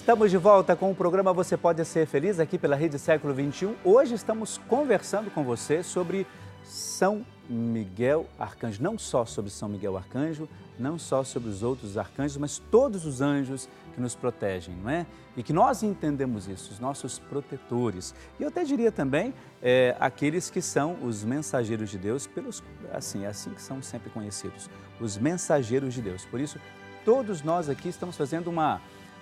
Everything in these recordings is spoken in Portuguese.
Estamos de volta com o programa Você Pode Ser Feliz, aqui pela Rede Século XXI. Hoje estamos conversando com você sobre São Miguel Arcanjo. Não só sobre São Miguel Arcanjo, não só sobre os outros arcanjos, mas todos os anjos que nos protegem, não é? E que nós entendemos isso, os nossos protetores. E eu até diria também aqueles que são os mensageiros de Deus, assim que são sempre conhecidos, os mensageiros de Deus. Por isso, todos nós aqui estamos fazendo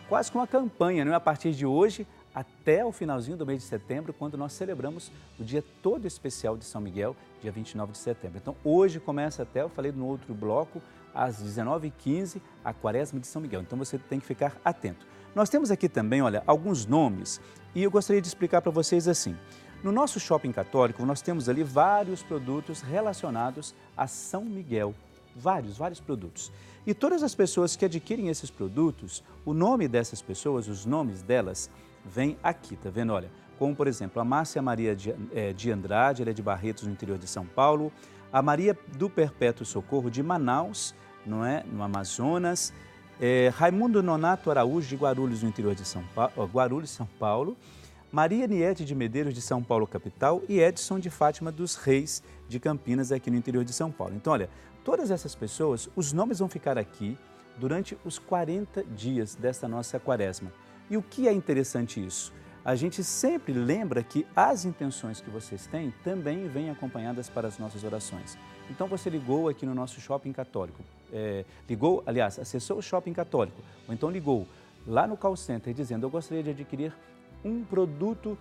quase que uma campanha, não é? A partir de hoje até o finalzinho do mês de setembro, quando nós celebramos o dia todo especial de São Miguel, dia 29 de setembro. Então, hoje começa eu falei no outro bloco, às 19h15, a Quaresma de São Miguel. Então, você tem que ficar atento. Nós temos aqui também, olha, alguns nomes e eu gostaria de explicar para vocês assim. No nosso shopping católico, nós temos ali vários produtos relacionados a São Miguel. Vários produtos. E todas as pessoas que adquirem esses produtos, o nome dessas pessoas, os nomes delas, vem aqui, tá vendo? Olha, como por exemplo, a Márcia Maria de Andrade, ela é de Barretos, no interior de São Paulo, a Maria do Perpétuo Socorro, de Manaus, não é? No Amazonas, Raimundo Nonato Araújo, de Guarulhos, no interior de São Paulo, Maria Niete de Medeiros, de São Paulo, capital, e Edson de Fátima dos Reis, de Campinas, aqui no interior de São Paulo. Então, olha, todas essas pessoas, os nomes vão ficar aqui durante os 40 dias dessa nossa quaresma. E o que é interessante isso? A gente sempre lembra que as intenções que vocês têm também vêm acompanhadas para as nossas orações. Então você ligou aqui no nosso shopping católico, acessou o shopping católico, ou então ligou lá no call center dizendo: eu gostaria de adquirir um produto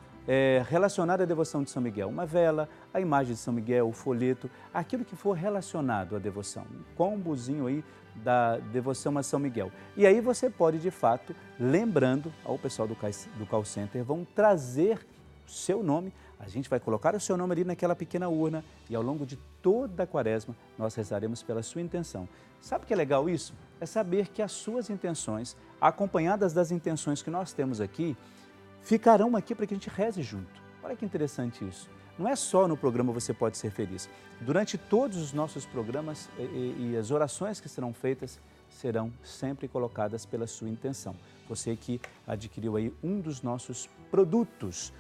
relacionado à devoção de São Miguel, uma vela, a imagem de São Miguel, o folheto, aquilo que for relacionado à devoção, um combozinho aí da devoção a São Miguel. E aí você pode, de fato, lembrando ao pessoal do call center, vão trazer o seu nome, a gente vai colocar o seu nome ali naquela pequena urna e ao longo de toda a quaresma nós rezaremos pela sua intenção. Sabe o que é legal isso? É saber que as suas intenções, acompanhadas das intenções que nós temos aqui, ficarão aqui para que a gente reze junto. Olha que interessante isso. Não é só no programa Você Pode Ser Feliz. Durante todos os nossos programas e as orações que serão feitas serão sempre colocadas pela sua intenção. Você que adquiriu aí um dos nossos produtos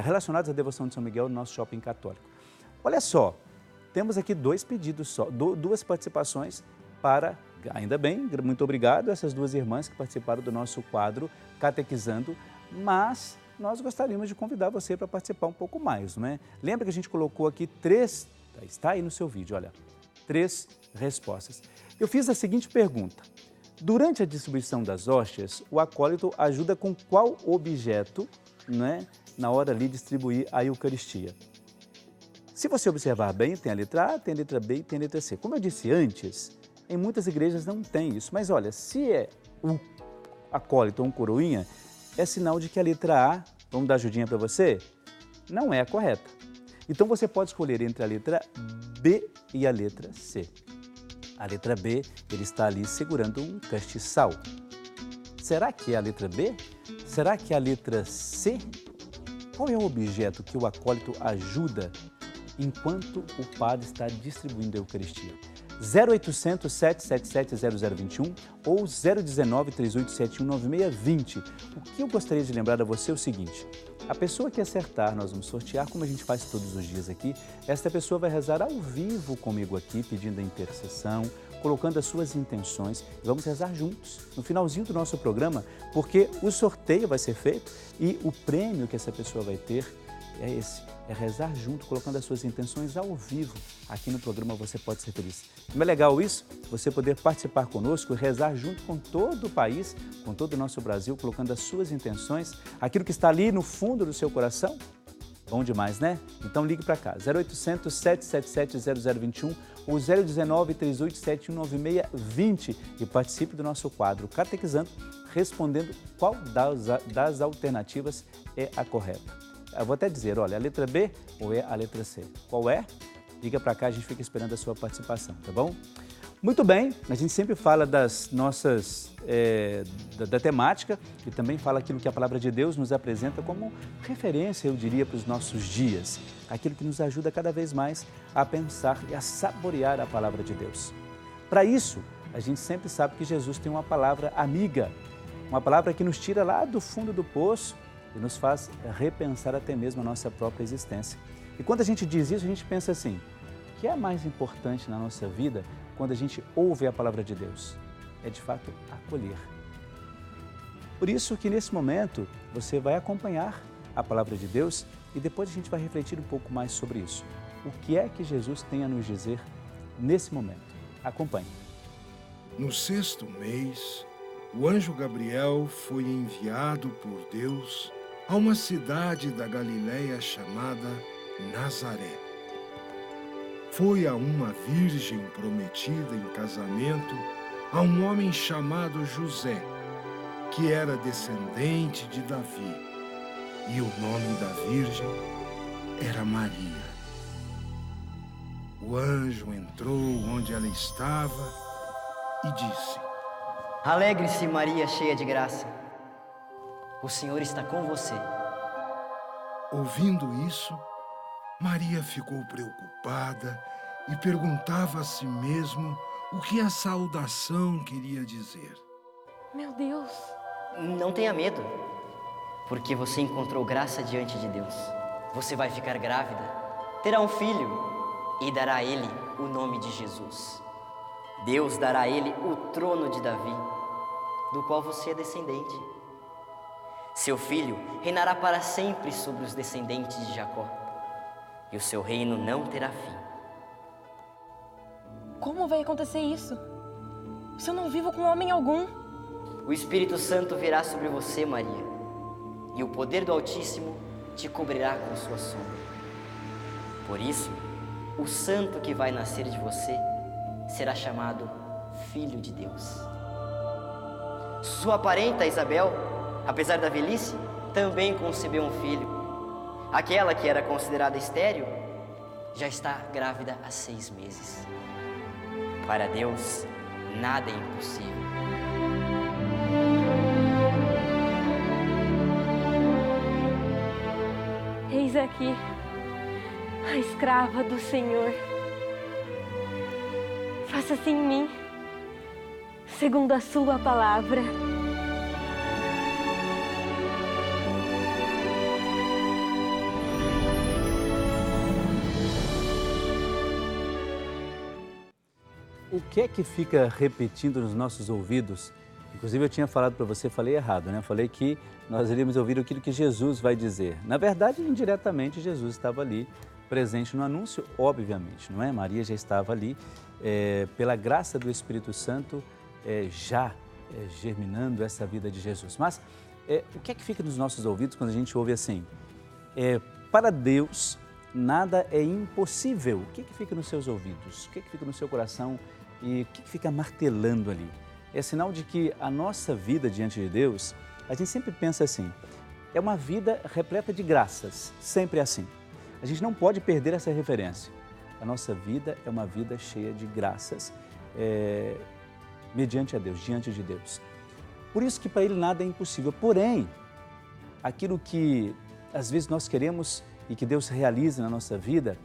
relacionados à devoção de São Miguel no nosso shopping católico. Olha só, temos aqui dois pedidos só, duas participações para... Ainda bem, muito obrigado a essas duas irmãs que participaram do nosso quadro Catequizando, mas nós gostaríamos de convidar você para participar um pouco mais, não é? Lembra que a gente colocou aqui está aí no seu vídeo, olha, 3 respostas. Eu fiz a seguinte pergunta: durante a distribuição das hóstias, o acólito ajuda com qual objeto, não é, na hora ali de distribuir a Eucaristia? Se você observar bem, tem a letra A, tem a letra B e tem a letra C. Como eu disse antes, em muitas igrejas não tem isso, mas olha, se é um acólito ou um coroinha, é sinal de que a letra A, vamos dar ajudinha para você, não é a correta. Então você pode escolher entre a letra B e a letra C. A letra B, ele está ali segurando um castiçal. Será que é a letra B? Será que é a letra C? Qual é o objeto que o acólito ajuda enquanto o padre está distribuindo a Eucaristia? 0800 777 0021 ou 019 3871 9620. O que eu gostaria de lembrar a você é o seguinte: a pessoa que acertar, nós vamos sortear, como a gente faz todos os dias aqui, esta pessoa vai rezar ao vivo comigo aqui, pedindo a intercessão, colocando as suas intenções, e vamos rezar juntos, no finalzinho do nosso programa, porque o sorteio vai ser feito e o prêmio que essa pessoa vai ter é esse, é rezar junto, colocando as suas intenções ao vivo aqui no programa Você Pode Ser Feliz. Não é legal isso? Você poder participar conosco e rezar junto com todo o país, com todo o nosso Brasil, colocando as suas intenções, aquilo que está ali no fundo do seu coração? Bom demais, né? Então ligue para cá, 0800 777 0021 ou 019 3871 9620 e participe do nosso quadro Catequizando, respondendo qual das alternativas é a correta. Eu vou até dizer, olha, a letra B ou é a letra C? Qual é? Liga para cá, a gente fica esperando a sua participação, tá bom? Muito bem, a gente sempre fala das nossas, da temática e também fala aquilo que a Palavra de Deus nos apresenta como referência, eu diria, para os nossos dias. Aquilo que nos ajuda cada vez mais a pensar e a saborear a Palavra de Deus. Para isso, a gente sempre sabe que Jesus tem uma palavra amiga. Uma palavra que nos tira lá do fundo do poço e nos faz repensar até mesmo a nossa própria existência. E quando a gente diz isso, a gente pensa assim, o que é mais importante na nossa vida quando a gente ouve a palavra de Deus? É de fato acolher. Por isso que nesse momento você vai acompanhar a palavra de Deus e depois a gente vai refletir um pouco mais sobre isso. O que é que Jesus tem a nos dizer nesse momento? Acompanhe. No 6º mês, o anjo Gabriel foi enviado por Deus a uma cidade da Galiléia chamada Nazaré. Foi a uma virgem prometida em casamento a um homem chamado José, que era descendente de Davi, e o nome da virgem era Maria. O anjo entrou onde ela estava e disse: Alegre-se, Maria, cheia de graça. O Senhor está com você. Ouvindo isso, Maria ficou preocupada e perguntava a si mesma o que a saudação queria dizer. Meu Deus! Não tenha medo, porque você encontrou graça diante de Deus. Você vai ficar grávida, terá um filho e dará a ele o nome de Jesus. Deus dará a ele o trono de Davi, do qual você é descendente. Seu filho reinará para sempre sobre os descendentes de Jacó, e o seu reino não terá fim. Como vai acontecer isso? Se eu não vivo com homem algum? O Espírito Santo virá sobre você, Maria, e o poder do Altíssimo te cobrirá com sua sombra. Por isso, o santo que vai nascer de você será chamado Filho de Deus. Sua parenta Isabel, apesar da velhice, também concebeu um filho. Aquela que era considerada estéril já está grávida há 6 meses. Para Deus, nada é impossível. Eis aqui a escrava do Senhor. Faça-se em mim, segundo a sua palavra. O que é que fica repetindo nos nossos ouvidos? Inclusive eu tinha falado para você, falei errado, né? Falei que nós iríamos ouvir aquilo que Jesus vai dizer. Na verdade, indiretamente, Jesus estava ali, presente no anúncio, obviamente, não é? Maria já estava ali, pela graça do Espírito Santo, germinando essa vida de Jesus. Mas o que é que fica nos nossos ouvidos quando a gente ouve assim? Para Deus, nada é impossível. O que é que fica nos seus ouvidos? O que é que fica no seu coração? E o que é que fica martelando ali? É sinal de que a nossa vida diante de Deus, a gente sempre pensa assim, é uma vida repleta de graças, sempre assim. A gente não pode perder essa referência. A nossa vida é uma vida cheia de graças, mediante a Deus, diante de Deus. Por isso que para Ele nada é impossível. Porém, aquilo que às vezes nós queremos e que Deus realiza na nossa vida,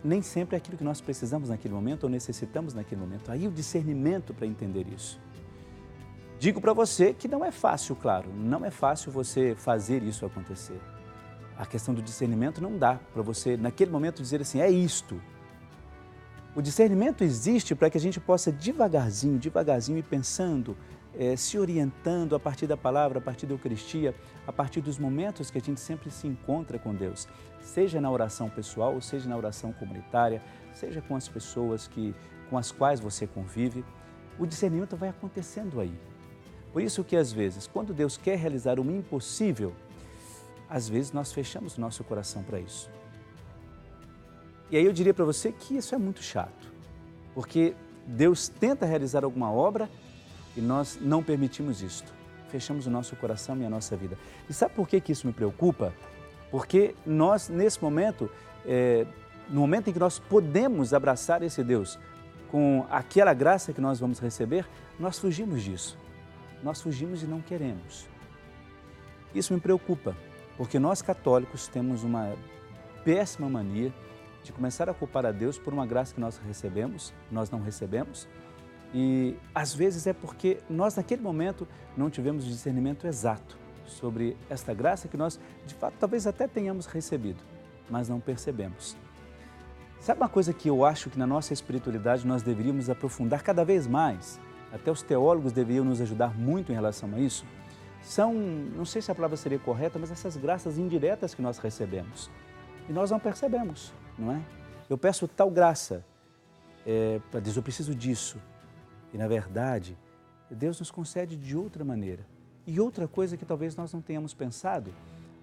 nem sempre é aquilo que nós precisamos naquele momento ou necessitamos naquele momento. Aí o discernimento para entender isso. Digo para você que não é fácil, claro, não é fácil você fazer isso acontecer. A questão do discernimento não dá para você, naquele momento, dizer assim, é isto. O discernimento existe para que a gente possa devagarzinho ir pensando, se orientando a partir da palavra, a partir da Eucaristia, a partir dos momentos que a gente sempre se encontra com Deus, seja na oração pessoal, seja na oração comunitária, seja com as pessoas com as quais você convive, o discernimento vai acontecendo aí. Por isso que às vezes, quando Deus quer realizar o impossível, às vezes nós fechamos o nosso coração para isso. E aí eu diria para você que isso é muito chato, porque Deus tenta realizar alguma obra e nós não permitimos isto. Fechamos o nosso coração e a nossa vida. E sabe por que isso me preocupa? Porque nós, nesse momento, no momento em que nós podemos abraçar esse Deus com aquela graça que nós vamos receber, nós fugimos disso. Nós fugimos e não queremos. Isso me preocupa, porque nós católicos temos uma péssima mania de começar a culpar a Deus por uma graça que nós não recebemos, E às vezes é porque nós naquele momento não tivemos o discernimento exato sobre esta graça que nós, de fato, talvez até tenhamos recebido, mas não percebemos. Sabe uma coisa que eu acho que na nossa espiritualidade nós deveríamos aprofundar cada vez mais? Até os teólogos deveriam nos ajudar muito em relação a isso. São, não sei se a palavra seria correta, mas essas graças indiretas que nós recebemos. E nós não percebemos, não é? Eu peço tal graça para Deus, eu preciso disso. E na verdade, Deus nos concede de outra maneira. E outra coisa que talvez nós não tenhamos pensado,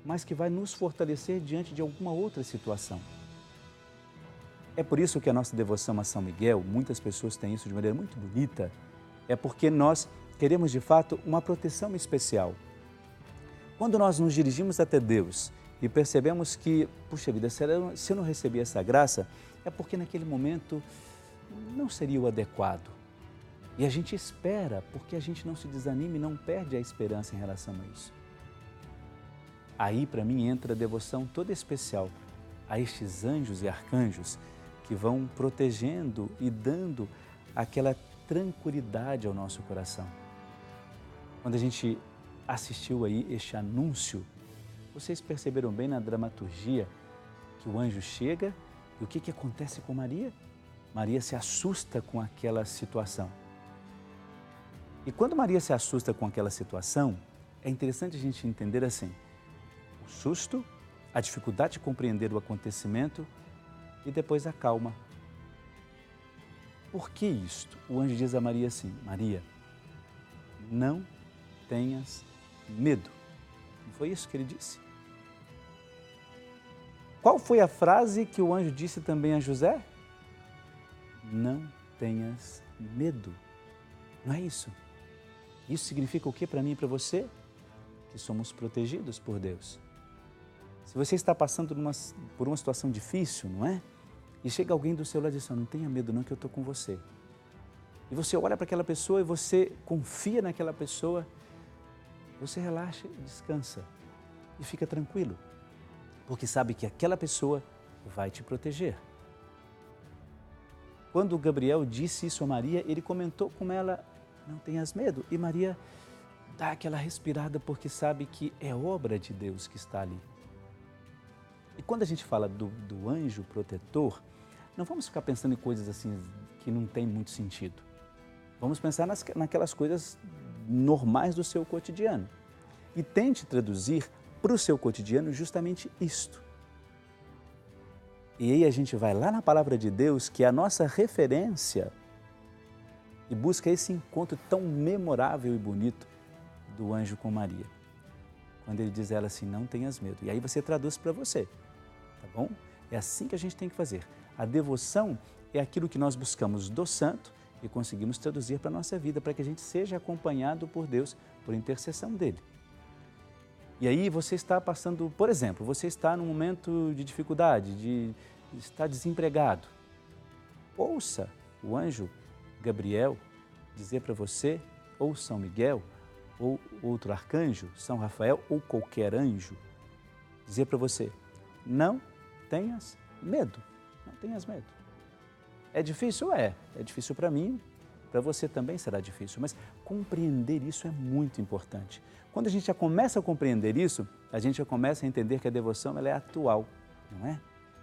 mas que vai nos fortalecer diante de alguma outra situação. É por isso que a nossa devoção a São Miguel, muitas pessoas têm isso de maneira muito bonita, é porque nós queremos de fato uma proteção especial. Quando nós nos dirigimos até Deus e percebemos que, puxa vida, se eu não receber essa graça, é porque naquele momento não seria o adequado. E a gente espera, porque a gente não se desanima e não perde a esperança em relação a isso. Aí, para mim, entra a devoção toda especial a estes anjos e arcanjos que vão protegendo e dando aquela tranquilidade ao nosso coração. Quando a gente assistiu aí este anúncio, vocês perceberam bem na dramaturgia que o anjo chega e o que acontece com Maria? Maria se assusta com aquela situação. E quando Maria se assusta com aquela situação, é interessante a gente entender assim, o susto, a dificuldade de compreender o acontecimento e depois a calma. Por que isto? O anjo diz a Maria assim, Maria, não tenhas medo. Não foi isso que ele disse? Qual foi a frase que o anjo disse também a José? Não tenhas medo. Não é isso? Isso significa o que para mim e para você? Que somos protegidos por Deus. Se você está passando por uma situação difícil, não é? E chega alguém do seu lado e diz, não tenha medo não que eu estou com você. E você olha para aquela pessoa e você confia naquela pessoa, você relaxa e descansa e fica tranquilo, porque sabe que aquela pessoa vai te proteger. Quando Gabriel disse isso a Maria, ele comentou com ela, não tenhas medo. E Maria dá aquela respirada porque sabe que é obra de Deus que está ali. E quando a gente fala do anjo protetor, não vamos ficar pensando em coisas assim que não tem muito sentido. Vamos pensar naquelas coisas normais do seu cotidiano. E tente traduzir para o seu cotidiano justamente isto. E aí a gente vai lá na palavra de Deus, que é a nossa referência, e busca esse encontro tão memorável e bonito do anjo com Maria. Quando ele diz a ela assim, não tenhas medo. E aí você traduz para você, tá bom? É assim que a gente tem que fazer. A devoção é aquilo que nós buscamos do santo e conseguimos traduzir para a nossa vida, para que a gente seja acompanhado por Deus, por intercessão dele. E aí você está passando, por exemplo, você está num momento de dificuldade, de estar desempregado. Ouça o anjo Gabriel dizer para você, ou São Miguel, ou outro arcanjo, São Rafael, ou qualquer anjo, dizer para você, não tenhas medo, não tenhas medo. É difícil? É difícil para mim, para você também será difícil, mas compreender isso é muito importante. Quando a gente já começa a compreender isso, a gente já começa a entender que a devoção ela é atual, não é?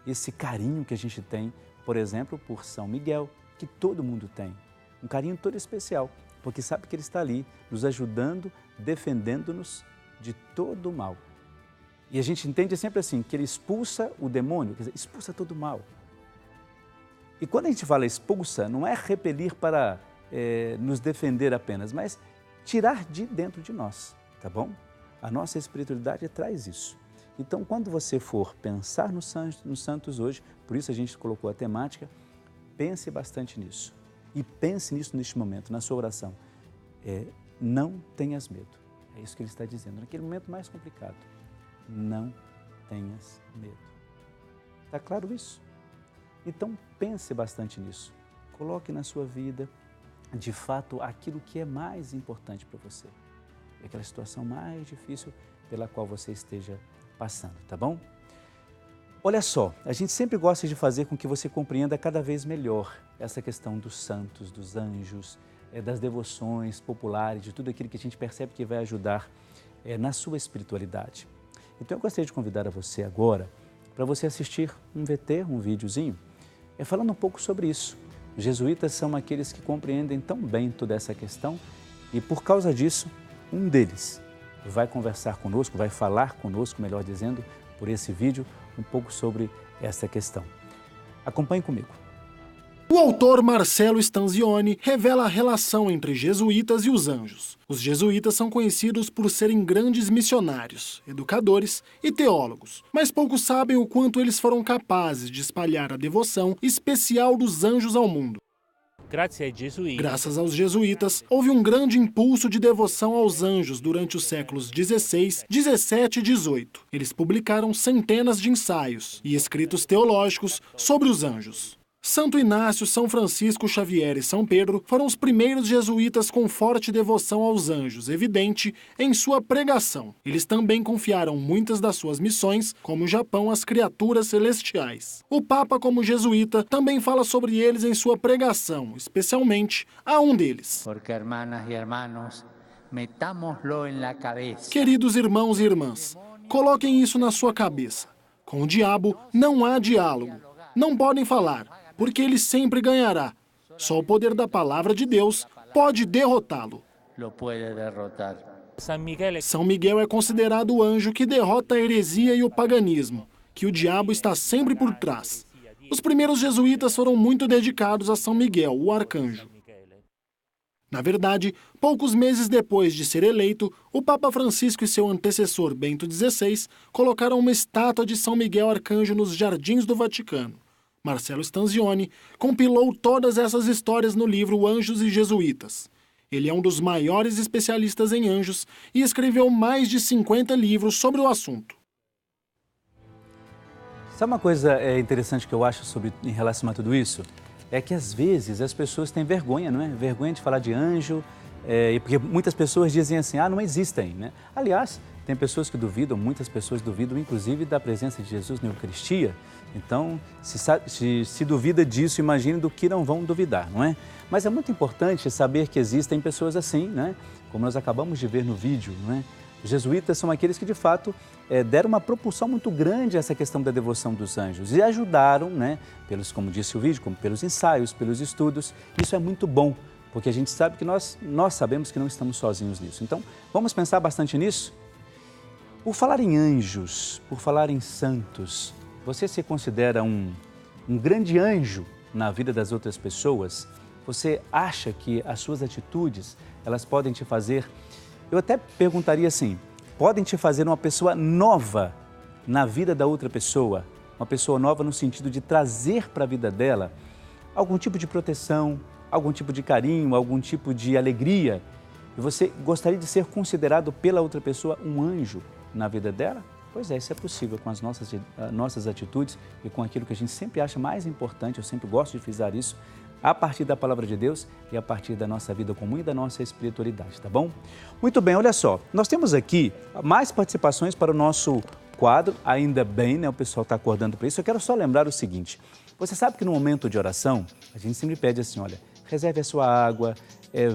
Esse carinho que a gente tem, por exemplo, por São Miguel, que todo mundo tem, um carinho todo especial, porque sabe que ele está ali, nos ajudando, defendendo-nos de todo o mal. E a gente entende sempre assim, que ele expulsa o demônio, quer dizer, expulsa todo o mal. E quando a gente fala expulsa, não é repelir para nos defender apenas, mas tirar de dentro de nós, tá bom? A nossa espiritualidade traz isso. Então, quando você for pensar nos santos hoje, por isso a gente colocou a temática, pense bastante nisso. E pense nisso neste momento, na sua oração. Não tenhas medo. É isso que ele está dizendo, naquele momento mais complicado. Não tenhas medo. Está claro isso? Então, pense bastante nisso. Coloque na sua vida, de fato, aquilo que é mais importante para você. Aquela situação mais difícil pela qual você esteja passando, tá bom? Olha só, a gente sempre gosta de fazer com que você compreenda cada vez melhor essa questão dos santos, dos anjos, das devoções populares, de tudo aquilo que a gente percebe que vai ajudar na sua espiritualidade. Então eu gostaria de convidar a você agora para você assistir um VT, um videozinho, falando um pouco sobre isso. Os jesuítas são aqueles que compreendem tão bem toda essa questão e por causa disso, um deles vai conversar conosco, vai falar conosco, melhor dizendo, por esse vídeo, um pouco sobre essa questão. Acompanhe comigo. O autor Marcelo Stanzioni revela a relação entre jesuítas e os anjos. Os jesuítas são conhecidos por serem grandes missionários, educadores e teólogos, mas poucos sabem o quanto eles foram capazes de espalhar a devoção especial dos anjos ao mundo. Graças aos jesuítas, houve um grande impulso de devoção aos anjos durante os séculos XVI, XVII e XVIII. Eles publicaram centenas de ensaios e escritos teológicos sobre os anjos. Santo Inácio, São Francisco Xavier e São Pedro foram os primeiros jesuítas com forte devoção aos anjos, evidente em sua pregação. Eles também confiaram muitas das suas missões, como o Japão, às criaturas celestiais. O Papa, como jesuíta, também fala sobre eles em sua pregação, especialmente a um deles. Queridos irmãos e irmãs, coloquem isso na sua cabeça. Com o diabo não há diálogo. Não podem falar, porque ele sempre ganhará. Só o poder da palavra de Deus pode derrotá-lo. São Miguel é considerado o anjo que derrota a heresia e o paganismo, que o diabo está sempre por trás. Os primeiros jesuítas foram muito dedicados a São Miguel, o arcanjo. Na verdade, poucos meses depois de ser eleito, o Papa Francisco e seu antecessor Bento XVI colocaram uma estátua de São Miguel Arcanjo nos jardins do Vaticano. Marcelo Stanzioni compilou todas essas histórias no livro Anjos e Jesuítas. Ele é um dos maiores especialistas em anjos e escreveu mais de 50 livros sobre o assunto. Sabe uma coisa interessante que eu acho em relação a tudo isso? É que às vezes as pessoas têm vergonha, não é? Vergonha de falar de anjo, porque muitas pessoas dizem assim, não existem, né? Aliás, tem pessoas que duvidam, muitas pessoas duvidam, inclusive, da presença de Jesus na Eucaristia. Então, se duvida disso, imagine do que não vão duvidar, não é? Mas é muito importante saber que existem pessoas assim, né? Como nós acabamos de ver no vídeo, não é? Os jesuítas são aqueles que, de fato, deram uma propulsão muito grande a essa questão da devoção dos anjos e ajudaram, né, como disse o vídeo, como pelos ensaios, pelos estudos. Isso é muito bom, porque a gente sabe que nós sabemos que não estamos sozinhos nisso. Então, vamos pensar bastante nisso? Por falar em anjos, por falar em santos, você se considera um grande anjo na vida das outras pessoas? Você acha que as suas atitudes, elas podem te fazer... Eu até perguntaria assim, podem te fazer uma pessoa nova na vida da outra pessoa? Uma pessoa nova no sentido de trazer para a vida dela algum tipo de proteção, algum tipo de carinho, algum tipo de alegria? E você gostaria de ser considerado pela outra pessoa um anjo na vida dela? Pois é, isso é possível com as nossas atitudes e com aquilo que a gente sempre acha mais importante, eu sempre gosto de frisar isso, a partir da palavra de Deus e a partir da nossa vida comum e da nossa espiritualidade, tá bom? Muito bem, olha só, nós temos aqui mais participações para o nosso quadro, ainda bem, né? O pessoal está acordando para isso. Eu quero só lembrar o seguinte, você sabe que no momento de oração, a gente sempre pede assim, olha, reserve a sua água,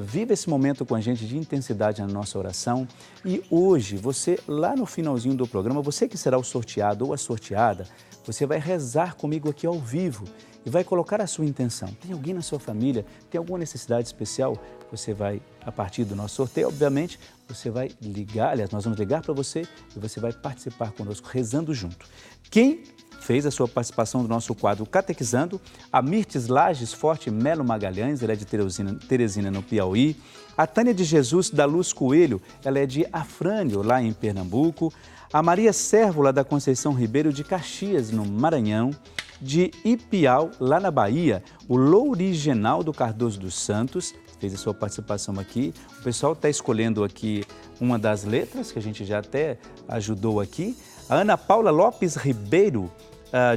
viva esse momento com a gente de intensidade na nossa oração. E hoje, você, lá no finalzinho do programa, você que será o sorteado ou a sorteada, você vai rezar comigo aqui ao vivo e vai colocar a sua intenção. Tem alguém na sua família, tem alguma necessidade especial? Você vai, a partir do nosso sorteio, obviamente, você vai ligar, aliás, nós vamos ligar para você e você vai participar conosco, rezando junto. Quem fez a sua participação do nosso quadro Catequizando, a Mirtes Lages Forte Melo Magalhães, ela é de Teresina, no Piauí. A Tânia de Jesus da Luz Coelho, ela é de Afrânio, lá em Pernambuco. A Maria Sérvola da Conceição Ribeiro de Caxias, no Maranhão. De Ipiau, lá na Bahia, o Lourigenal do Cardoso dos Santos, fez a sua participação aqui. O pessoal está escolhendo aqui uma das letras, que a gente já até ajudou aqui. A Ana Paula Lopes Ribeiro,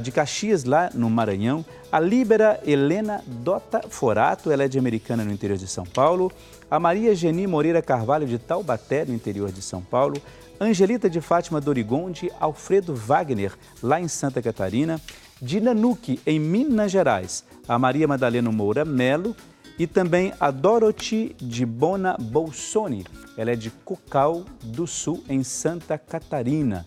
de Caxias, lá no Maranhão. A Líbera Helena Dota Forato, ela é de Americana, no interior de São Paulo. A Maria Geni Moreira Carvalho, de Taubaté, no interior de São Paulo. Angelita de Fátima Dorigon, de Alfredo Wagner, lá em Santa Catarina. De Nanuque, em Minas Gerais, a Maria Madalena Moura Melo. E também a Dorothy de Bona Bolsoni, ela é de Cocal do Sul, em Santa Catarina.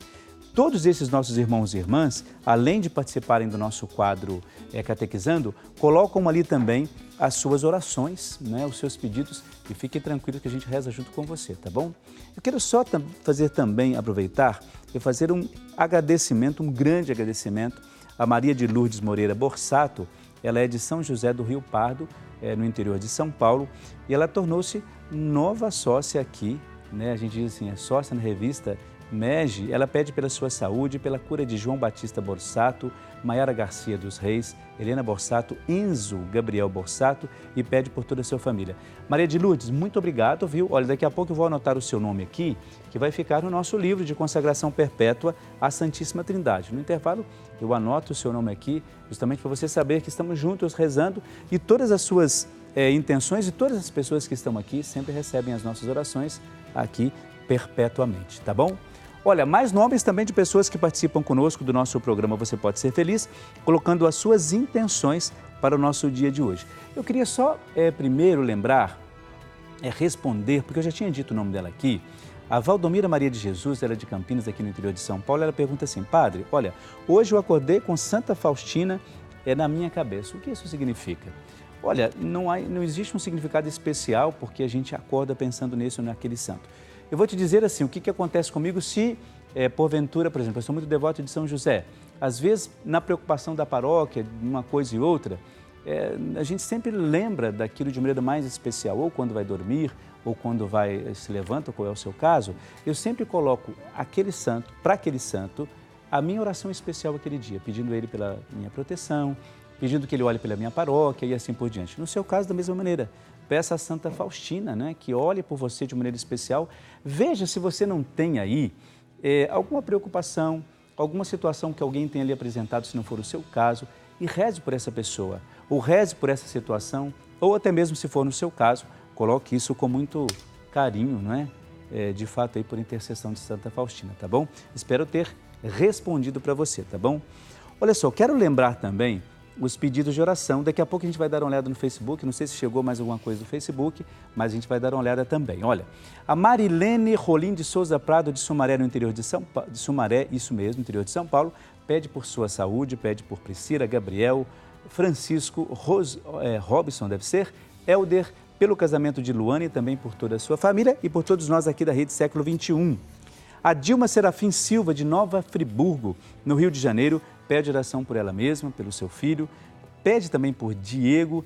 Todos esses nossos irmãos e irmãs, além de participarem do nosso quadro Catequizando, colocam ali também as suas orações, né, os seus pedidos, e fiquem tranquilos que a gente reza junto com você, tá bom? Eu quero só aproveitar e fazer um agradecimento, um grande agradecimento a Maria de Lourdes Moreira Borsato. Ela é de São José do Rio Pardo, no interior de São Paulo, e ela tornou-se nova sócia aqui, né? A gente diz assim, é sócia na revista MEG. Ela pede pela sua saúde, pela cura de João Batista Borsato, Maiara Garcia dos Reis, Helena Borsato, Enzo Gabriel Borsato, e pede por toda a sua família. Maria de Lourdes, muito obrigado, viu? Olha, daqui a pouco eu vou anotar o seu nome aqui, que vai ficar no nosso livro de consagração perpétua à Santíssima Trindade. No intervalo, eu anoto o seu nome aqui, justamente para você saber que estamos juntos rezando, e todas as suas intenções e todas as pessoas que estão aqui sempre recebem as nossas orações aqui perpetuamente, tá bom? Olha, mais nomes também de pessoas que participam conosco do nosso programa Você Pode Ser Feliz, colocando as suas intenções para o nosso dia de hoje. Eu queria só primeiro lembrar, responder, porque eu já tinha dito o nome dela aqui, a Valdomira Maria de Jesus, ela é de Campinas, aqui no interior de São Paulo. Ela pergunta assim: Padre, olha, hoje eu acordei com Santa Faustina na minha cabeça. O que isso significa? Olha, não existe um significado especial porque a gente acorda pensando nisso, naquele santo. Eu vou te dizer assim, o que acontece comigo se, porventura, por exemplo, eu sou muito devoto de São José. Às vezes, na preocupação da paróquia, de uma coisa e outra, a gente sempre lembra daquilo de uma maneira mais especial, ou quando vai dormir, ou quando se levanta, qual é o seu caso. Eu sempre coloco para aquele santo, a minha oração especial aquele dia, pedindo a ele pela minha proteção, pedindo que ele olhe pela minha paróquia e assim por diante. No seu caso, da mesma maneira, peça a Santa Faustina, né, que olhe por você de maneira especial. Veja se você não tem aí alguma preocupação, alguma situação que alguém tenha lhe apresentado, se não for o seu caso, e reze por essa pessoa, ou reze por essa situação, ou até mesmo se for no seu caso, coloque isso com muito carinho, não é? De fato, aí por intercessão de Santa Faustina, tá bom? Espero ter respondido para você, tá bom? Olha só, quero lembrar também os pedidos de oração. Daqui a pouco a gente vai dar uma olhada no Facebook, não sei se chegou mais alguma coisa do Facebook, mas a gente vai dar uma olhada também. Olha, a Marilene Rolim de Souza Prado, de Sumaré, no interior de São Paulo, isso mesmo, no interior de São Paulo, pede por sua saúde, pede por Priscila, Gabriel, Francisco, Robson, deve ser, Helder, pelo casamento de Luane e também por toda a sua família e por todos nós aqui da Rede Século XXI. A Dilma Serafim Silva, de Nova Friburgo, no Rio de Janeiro, pede oração por ela mesma, pelo seu filho, pede também por Diego,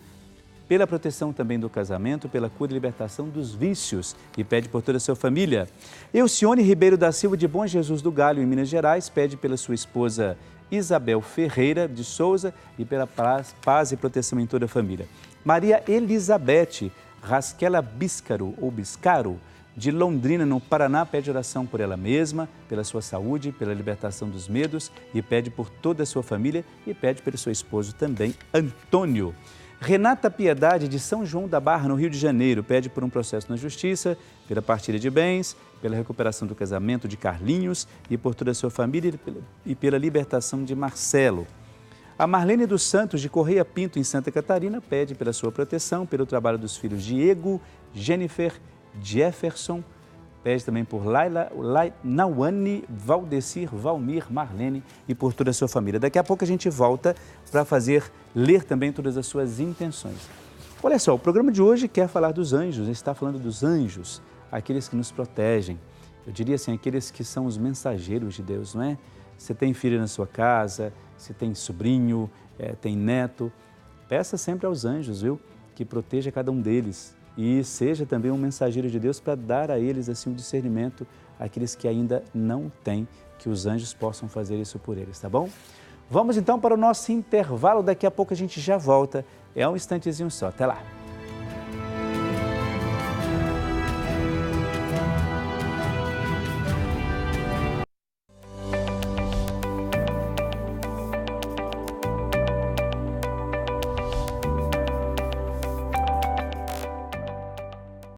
pela proteção também do casamento, pela cura e libertação dos vícios e pede por toda a sua família. Elcione Ribeiro da Silva, de Bom Jesus do Galho, em Minas Gerais, pede pela sua esposa Isabel Ferreira de Souza e pela paz e proteção em toda a família. Maria Elizabeth Rasquela Biscaro, de Londrina, no Paraná, pede oração por ela mesma, pela sua saúde, pela libertação dos medos e pede por toda a sua família e pede pelo seu esposo também, Antônio. Renata Piedade, de São João da Barra, no Rio de Janeiro, pede por um processo na justiça, pela partilha de bens, pela recuperação do casamento de Carlinhos e por toda a sua família e pela libertação de Marcelo. A Marlene dos Santos, de Correia Pinto, em Santa Catarina, pede pela sua proteção, pelo trabalho dos filhos Diego, Jennifer, Jefferson, pede também por Laila, Nauane, Valdecir, Valmir, Marlene e por toda a sua família. Daqui a pouco a gente volta para ler também todas as suas intenções. Olha só, o programa de hoje quer falar dos anjos, está falando dos anjos, aqueles que nos protegem. Eu diria assim, aqueles que são os mensageiros de Deus, não é? Você tem filho na sua casa, você tem sobrinho, tem neto, peça sempre aos anjos, viu? Que proteja cada um deles e seja também um mensageiro de Deus para dar a eles assim um discernimento, àqueles que ainda não têm, que os anjos possam fazer isso por eles, tá bom? Vamos então para o nosso intervalo, daqui a pouco a gente já volta, é um instantezinho só, até lá.